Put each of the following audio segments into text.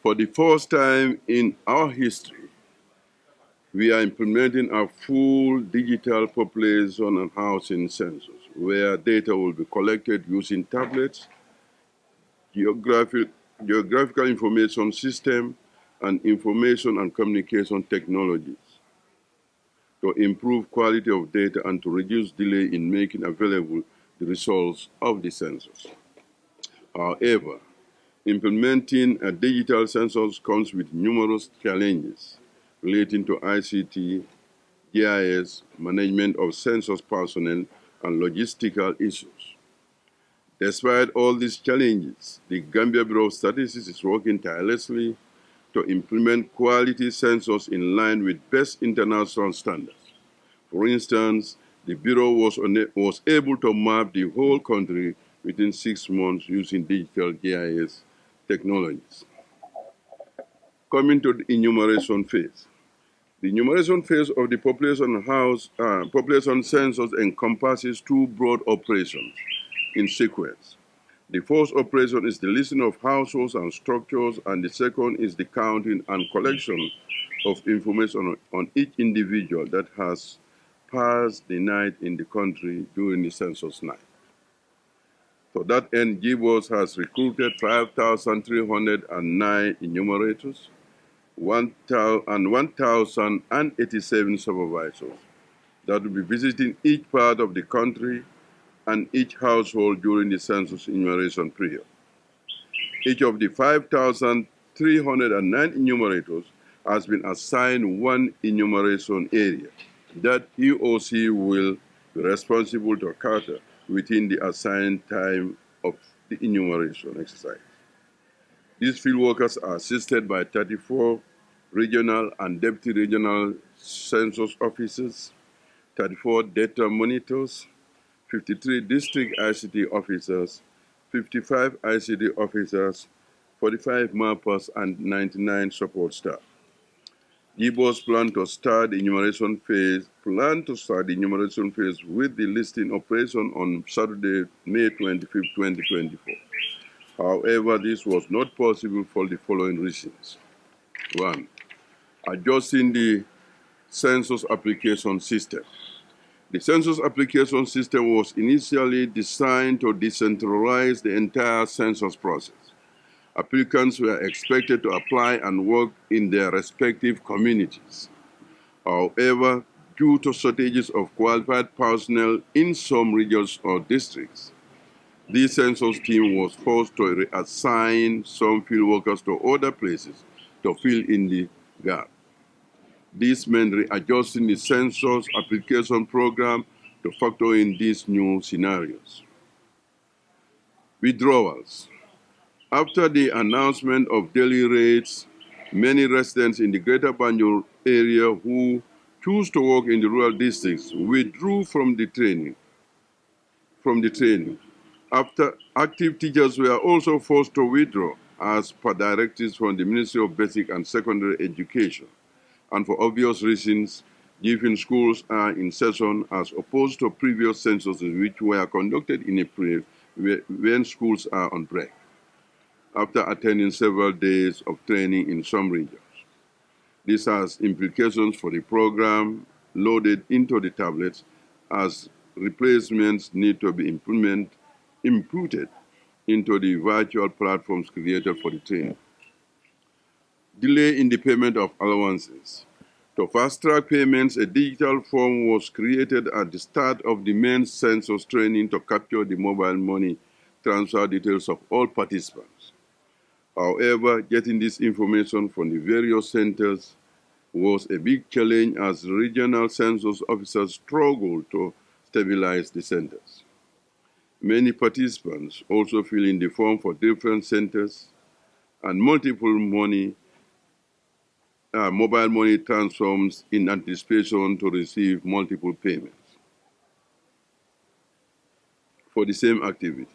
For the first time in our history, we are implementing a full digital population and housing census, where data will be collected using tablets, geographical information system, and information and communication technologies to improve quality of data and to reduce delay in making available the results of the census. However, implementing a digital census comes with numerous challenges relating to ICT, GIS, management of census personnel, and logistical issues. Despite all these challenges, the Gambia Bureau of Statistics is working tirelessly to implement quality census in line with best international standards. For instance, the Bureau was able to map the whole country within 6 months using digital GIS technologies. Coming to the enumeration phase. The enumeration phase of the population census encompasses two broad operations in sequence. The first operation is the listing of households and structures, and the second is the counting and collection of information on each individual that has passed the night in the country during the census night. To that end, GBoS has recruited 5,309 enumerators, 1,087 supervisors that will be visiting each part of the country and each household during the census enumeration period. Each of the 5,309 enumerators has been assigned one enumeration area that he or she will be responsible to cater within the assigned time of the enumeration exercise. These field workers are assisted by 34 regional and deputy regional census officers, 34 data monitors, 53 district ICT officers, 55 ICT officers, 45 mappers, and 99 support staff. GBoS plan to start the enumeration phase with the listing operation on Saturday, May 25, 2024. However, this was not possible for the following reasons. 1. Adjusting the census application system. The census application system was initially designed to decentralize the entire census process. Applicants were expected to apply and work in their respective communities. However, due to shortages of qualified personnel in some regions or districts, the census team was forced to reassign some field workers to other places to fill in the gap. This meant readjusting the census application program to factor in these new scenarios. Withdrawals. After the announcement of daily rates, many residents in the Greater Banjul area who choose to work in the rural districts withdrew from the training. After active teachers were also forced to withdraw as per directives from the Ministry of Basic and Secondary Education. And for obvious reasons, given schools are in session as opposed to previous censuses which were conducted in April when schools are on break, after attending several days of training in some regions. This has implications for the program loaded into the tablets as replacements need to be imputed into the virtual platforms created for the training. Delay in the payment of allowances. To fast-track payments, a digital form was created at the start of the main census training to capture the mobile money transfer details of all participants. However, getting this information from the various centers was a big challenge as regional census officers struggled to stabilize the centers. Many participants also fill in the form for different centers, and multiple mobile money transfers in anticipation to receive multiple payments for the same activity.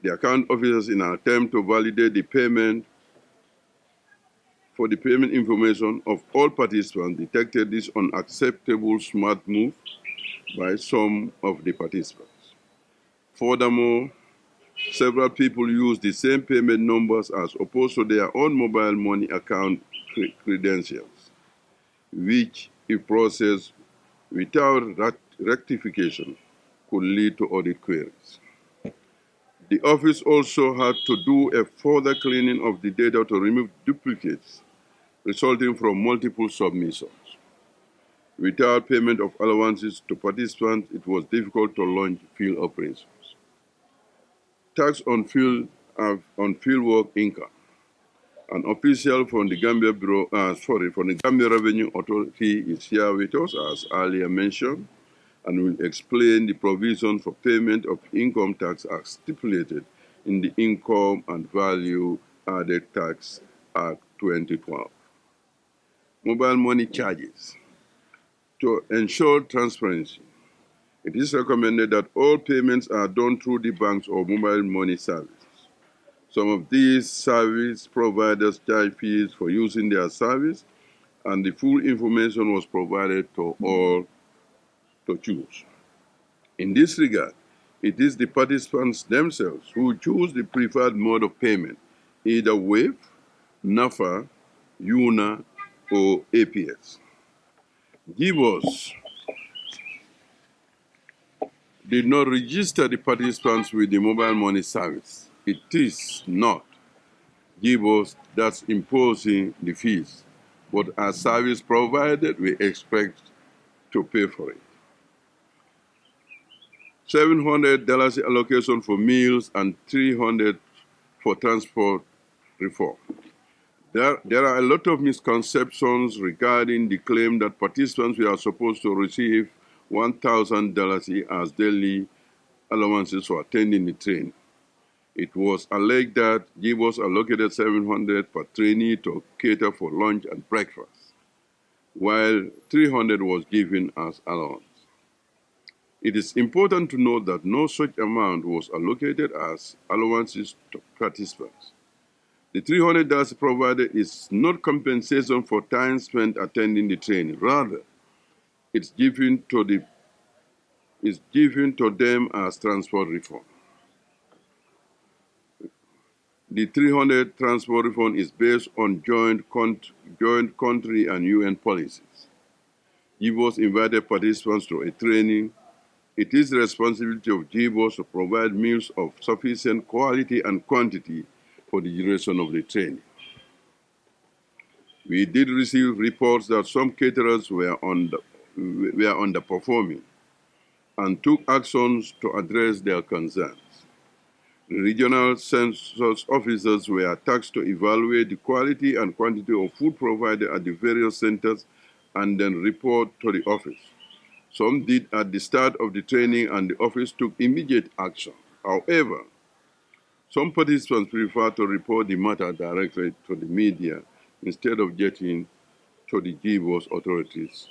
The account officers, in an attempt to validate the payment for the payment information of all participants, detected this unacceptable smart move by some of the participants. Furthermore, Several people use the same payment numbers as opposed to their own mobile money account credentials, which, if processed without rectification, could lead to audit queries. The office also had to do a further cleaning of the data to remove duplicates resulting from multiple submissions. Without payment of allowances to participants, it was difficult to launch field operations. Tax on field work income. An official from the Gambia from the Gambia Revenue Authority is here with us, as earlier mentioned, and will explain the provision for payment of income tax as stipulated in the Income and Value Added Tax Act 2012. Mobile money charges. To ensure transparency, it is recommended that all payments are done through the banks or mobile money services. Some of these service providers charge fees for using their service, and the full information was provided to all to choose. In this regard, it is the participants themselves who choose the preferred mode of payment, either WAVE, NAFA, UNA, or APS. GBoS did not register the participants with the mobile money service. It is not GBoS that's imposing the fees, but as service provided, we expect to pay for it. $700 allocation for meals and $300 for transport reform. There are a lot of misconceptions regarding the claim that participants were supposed to receive $1,000 as daily allowances for attending the training. It was alleged that GBoS allocated $700 per trainee to cater for lunch and breakfast, while $300 was given as allowance. It is important to note that no such amount was allocated as allowances to participants. The $300 provided is not compensation for time spent attending the training. Rather, it's given to them as transport refund. The $300 transport refund is based on joint country and UN policies. GBoS invited participants to a training. It is the responsibility of GBoS to provide meals of sufficient quality and quantity for the duration of the training. We did receive reports that some caterers were underperforming and took actions to address their concerns. The regional census officers were tasked to evaluate the quality and quantity of food provided at the various centers and then report to the office. Some did at the start of the training, and the office took immediate action. However, some participants prefer to report the matter directly to the media instead of getting to the GBoS authorities.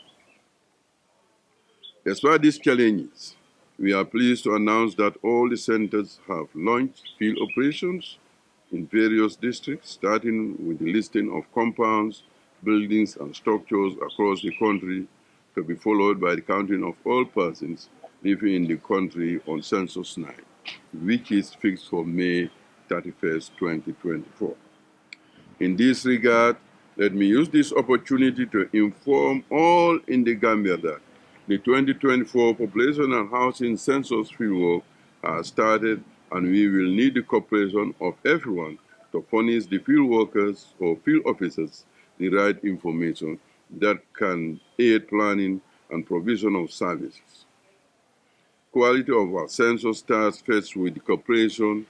Despite these challenges, we are pleased to announce that all the centers have launched field operations in various districts, starting with the listing of compounds, buildings, and structures across the country, to be followed by the counting of all persons living in the country on Census 9, which is fixed for May 31st, 2024. In this regard, let me use this opportunity to inform all in the Gambia that the 2024 Population and Housing Census fieldwork has started, and we will need the cooperation of everyone to furnish the field workers or field officers the right information that can aid planning and provision of services. Quality of our census starts first with the cooperation,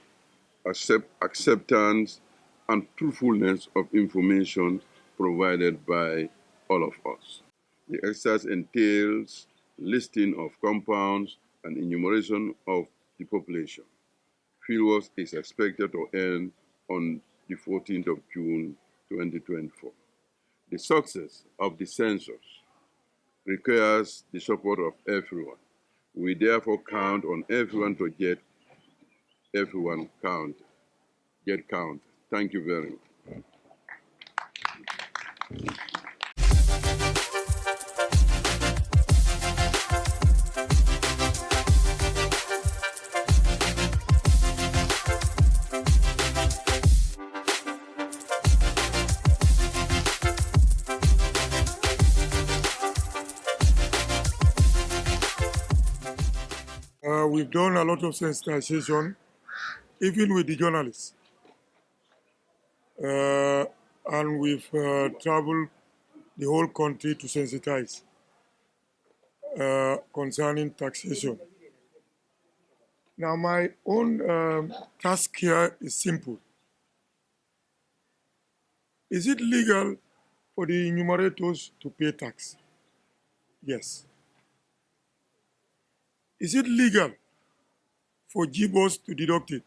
acceptance, and truthfulness of information provided by all of us. The exercise entails listing of compounds and enumeration of the population. Fieldwork is expected to end on the 14th of June, 2024. The success of the census requires the support of everyone. We therefore count on everyone to get counted. Thank you very much. We've done a lot of sensitization, even with the journalists. And we've traveled the whole country to sensitize concerning taxation. Now, my own task here is simple. Is it legal for the enumerators to pay tax? Yes. Is it legal for GBoS to deduct it?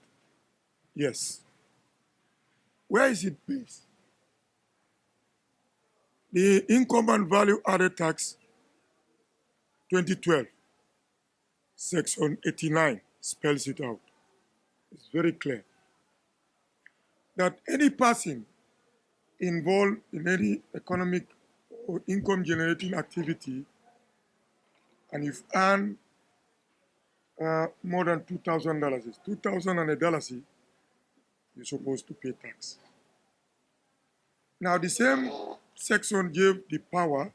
Yes. Where is it based? The Income and Value Added Tax 2012, Section 89 spells it out. It's very clear that any person involved in any economic or income generating activity and if earn more than $2,000, it's $2,001, you're supposed to pay tax. Now, the same section gave the power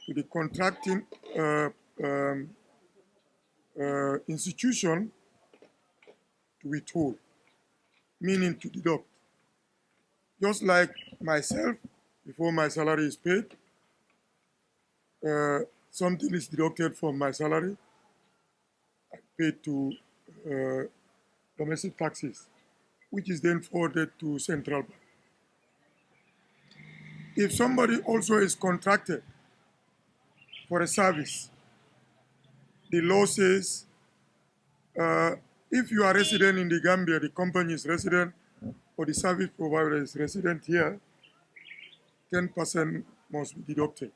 to the contracting institution to withhold, meaning to deduct. Just like myself, before my salary is paid, something is deducted from my salary, I pay to domestic taxes, which is then forwarded to central bank. If somebody also is contracted for a service, the law says if you are resident in the Gambia, the company is resident, or the service provider is resident here, 10% must be deducted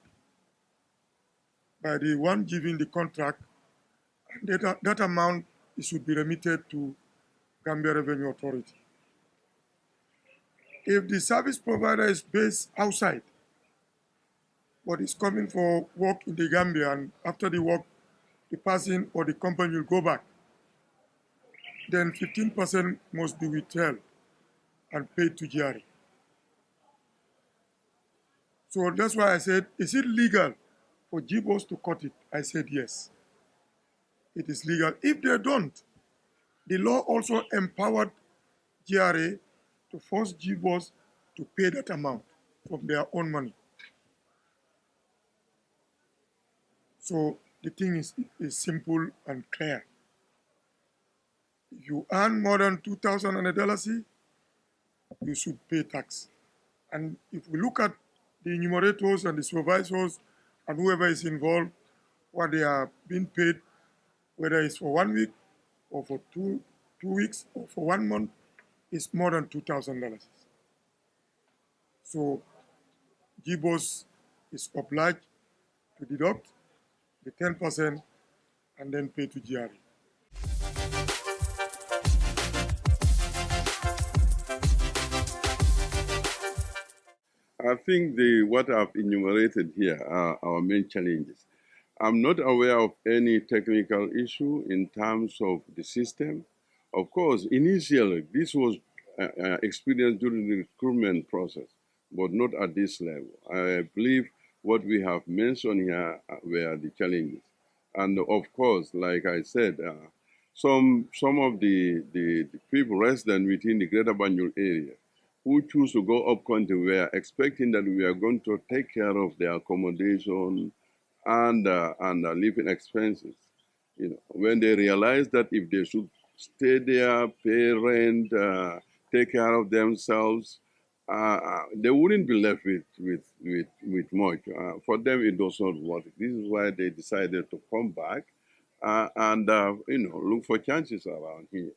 by the one giving the contract, and that amount should be remitted to Gambia Revenue Authority. If the service provider is based outside, but is coming for work in the Gambia, and after the work, the person or the company will go back, then 15% must be withheld and paid to GRA. So that's why I said, is it legal for GBoS to cut it? I said yes, it is legal. If they don't, the law also empowered GRA to force GBoS to pay that amount from their own money. So the thing is simple and clear. If you earn more than $2,000, you should pay tax. And if we look at the enumerators and the supervisors and whoever is involved, what they are being paid, whether it's for 1 week or for two weeks or for 1 month, is more than $2,000. So GBoS is obliged to deduct the 10% and then pay to GRA. I think what I've enumerated here are our main challenges. I'm not aware of any technical issue in terms of the system. Of course, initially, this was experienced during the recruitment process, but not at this level. I believe what we have mentioned here were the challenges. And of course, like I said, some of the people resident within the greater Banjul area who choose to go up country were expecting that we are going to take care of their accommodation and living expenses. You know, when they realize that if they should stay there, pay rent, take care of themselves, they wouldn't be left with much. For them, it does not work. This is why they decided to come back and look for chances around here.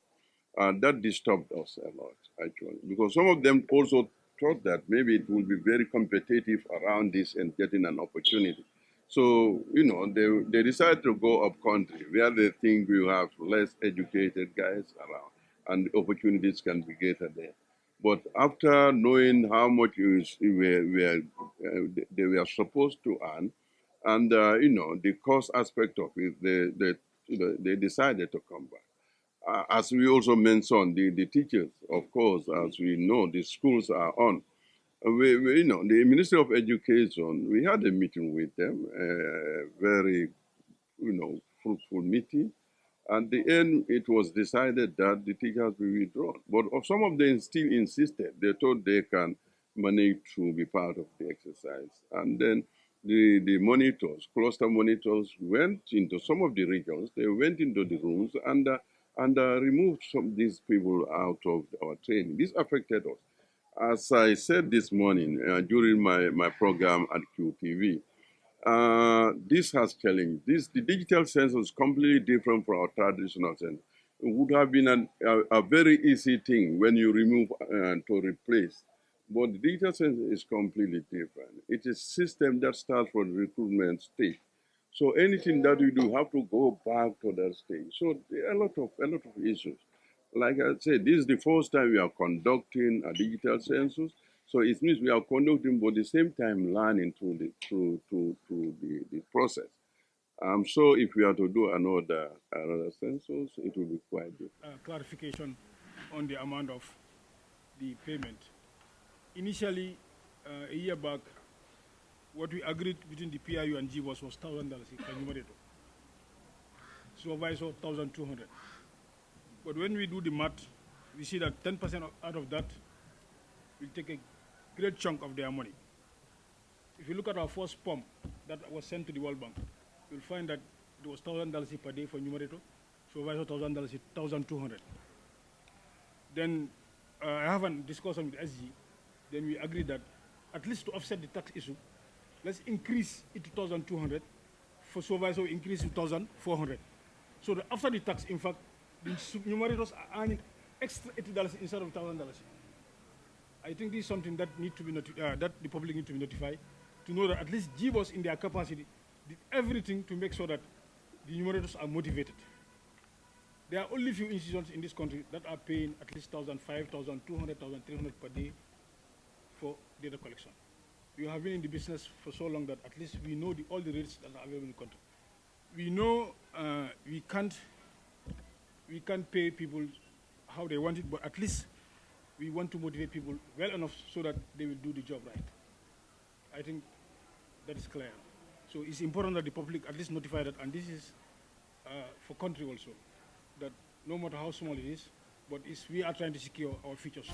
That disturbed us a lot, actually, because some of them also thought that maybe it will be very competitive around this and getting an opportunity. So, they decided to go up country where they think we have less educated guys around and opportunities can be greater there. But after knowing how much they were supposed to earn, and the cost aspect of it, they decided to come back. As we also mentioned, the teachers, of course, as we know, the schools are on. The Ministry of Education, we had a meeting with them, very, fruitful meeting. At the end, it was decided that the teachers will withdraw. But some of them still insisted. They thought they can manage to be part of the exercise. And then the monitors, cluster monitors, went into some of the regions. They went into the rooms and removed some of these people out of our training. This affected us. As I said this morning during my program at QTV, this has challenged. The digital census is completely different from our traditional census. It would have been a very easy thing when you remove to replace. But the digital census is completely different. It is a system that starts from the recruitment stage. So anything that we do have to go back to that stage. So there are a lot of issues. Like I said, this is the first time we are conducting a digital census. So it means we are conducting, but at the same time learning through the process. So if we are to do another census, it will be quite different. Clarification on the amount of the payment. Initially, a year back, what we agreed between the PIU and GBoS was $1,000 per numerator. Supervisor, 1,200. But when we do the math, we see that 10% out of that will take a great chunk of their money. If you look at our first pump that was sent to the World Bank, you'll find that it was $1,000 per day for numerator, supervisor $1,000, 1,200. Then I have a discussion with SG. Then we agreed that at least to offset the tax issue, let's increase it to 1,200. For supervisor, we increase to 1,400. So after the tax, in fact, the numerators are earning extra $80 instead of $1,000. I think this is something that need to be that the public need to be notified, to know that at least GBoS in their capacity did everything to make sure that the numerators are motivated. There are only few institutions in this country that are paying at least 1,500, 1,200, 1,300 per day for data collection. We have been in the business for so long that at least we know all the rates that are available in the country. We know we can't pay people how they want it, but at least we want to motivate people well enough so that they will do the job right. I think that is clear. So it's important that the public at least notify that, and this is for country also, that no matter how small it is, but we are trying to secure our futures.